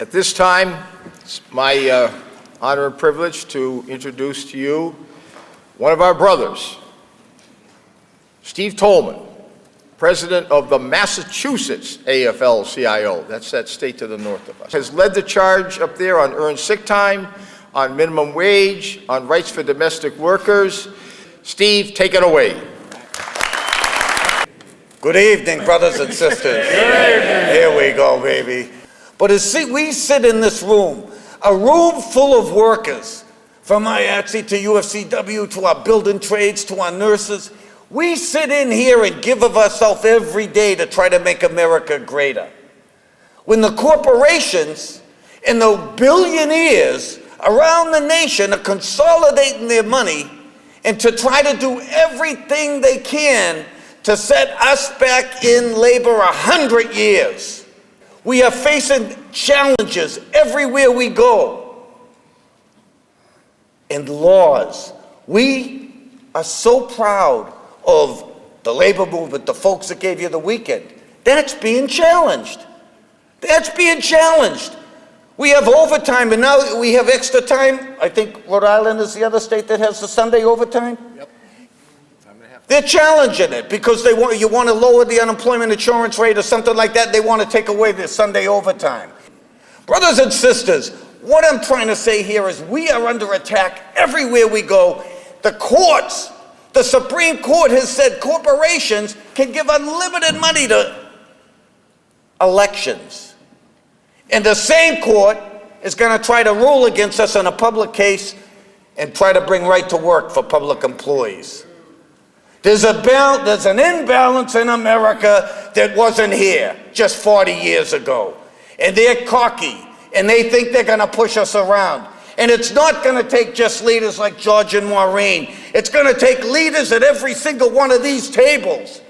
At this time, it's my honor and privilege to introduce to you one of our brothers, Steve Tolman, president of the Massachusetts AFL-CIO, that's that state to the north of us, has led the charge up there on earned sick time, on minimum wage, on rights for domestic workers. Steve, take it away. Good evening, brothers and sisters. Here we go, baby. But as we sit in this room, a room full of workers, from IATSE to UFCW to our building trades to our nurses, we sit in here and give of ourselves every day to try to make America greater. When the corporations and the billionaires around the nation are consolidating their money and to try to do everything they can to set us back in labor 100 years. We are facing challenges everywhere we go. And laws. We are so proud of the labor movement, the folks that gave you the weekend. That's being challenged. That's being challenged. We have overtime, and now we have extra time. I think Rhode Island is the other state that has the Sunday overtime. Yep. They're challenging it because you want to lower the unemployment insurance rate or something like that. They want to take away the Sunday overtime. Brothers and sisters, what I'm trying to say here is we are under attack everywhere we go. The courts, the Supreme Court has said corporations can give unlimited money to elections. And the same court is going to try to rule against us in a public case and try to bring right to work for public employees. There's an imbalance in America that wasn't here just 40 years ago. And they're cocky, and they think they're going to push us around. And it's not going to take just leaders like George and Maureen. It's going to take leaders at every single one of these tables,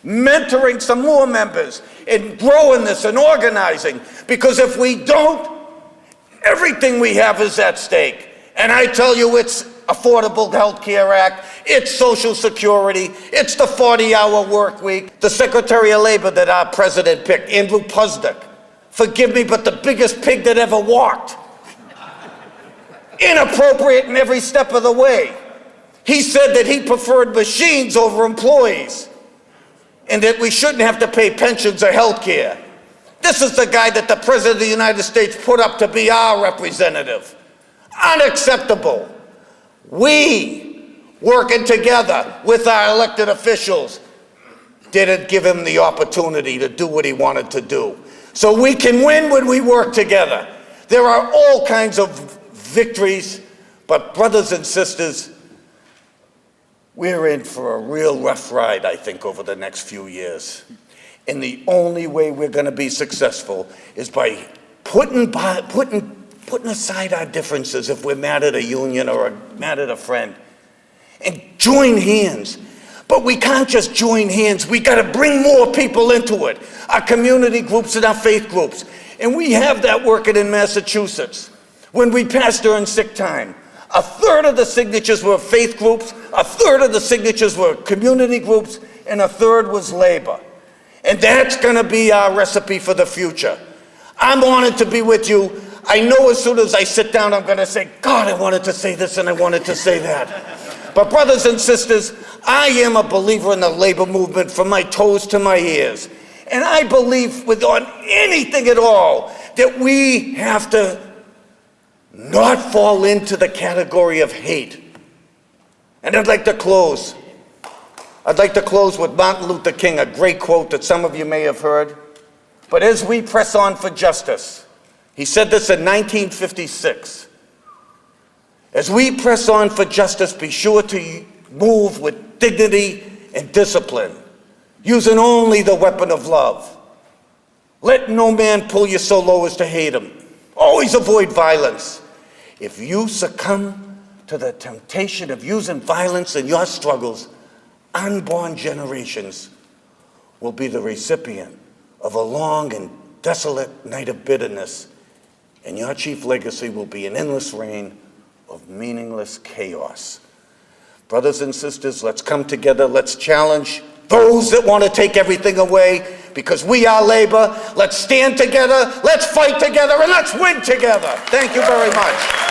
mentoring some more members and growing this and organizing. Because if we don't, everything we have is at stake. And I tell you, it's Affordable Health Care Act, it's Social Security, it's the 40-hour work week. The Secretary of Labor that our president picked, Andrew Pusdick, forgive me, but the biggest pig that ever walked. Inappropriate in every step of the way. He said that he preferred machines over employees and that we shouldn't have to pay pensions or health care. This is the guy that the President of the United States put up to be our representative. Unacceptable. We, working together with our elected officials, didn't give him the opportunity to do what he wanted to do. So we can win when we work together. There are all kinds of victories, but brothers and sisters, we're in for a real rough ride, I think, over the next few years. And the only way we're going to be successful is by putting aside our differences if we're mad at a union or mad at a friend, and join hands. But we can't just join hands. We got to bring more people into it. Our community groups and our faith groups. And we have that working in Massachusetts. When we passed earned sick time, a third of the signatures were faith groups, a third of the signatures were community groups, and a third was labor. And that's going to be our recipe for the future. I'm honored to be with you. I know as soon as I sit down, I'm going to say, God, I wanted to say this and I wanted to say that. But brothers and sisters, I am a believer in the labor movement from my toes to my ears. And I believe on anything at all that we have to not fall into the category of hate. And I'd like to close with Martin Luther King, a great quote that some of you may have heard. But as we press on for justice, he said this in 1956. As we press on for justice, be sure to move with dignity and discipline, using only the weapon of love. Let no man pull you so low as to hate him. Always avoid violence. If you succumb to the temptation of using violence in your struggles, unborn generations will be the recipient of a long and desolate night of bitterness, and your chief legacy will be an endless reign of meaningless chaos. Brothers and sisters, let's come together, let's challenge those that want to take everything away, because we are labor. Let's stand together, let's fight together, and let's win together. Thank you very much.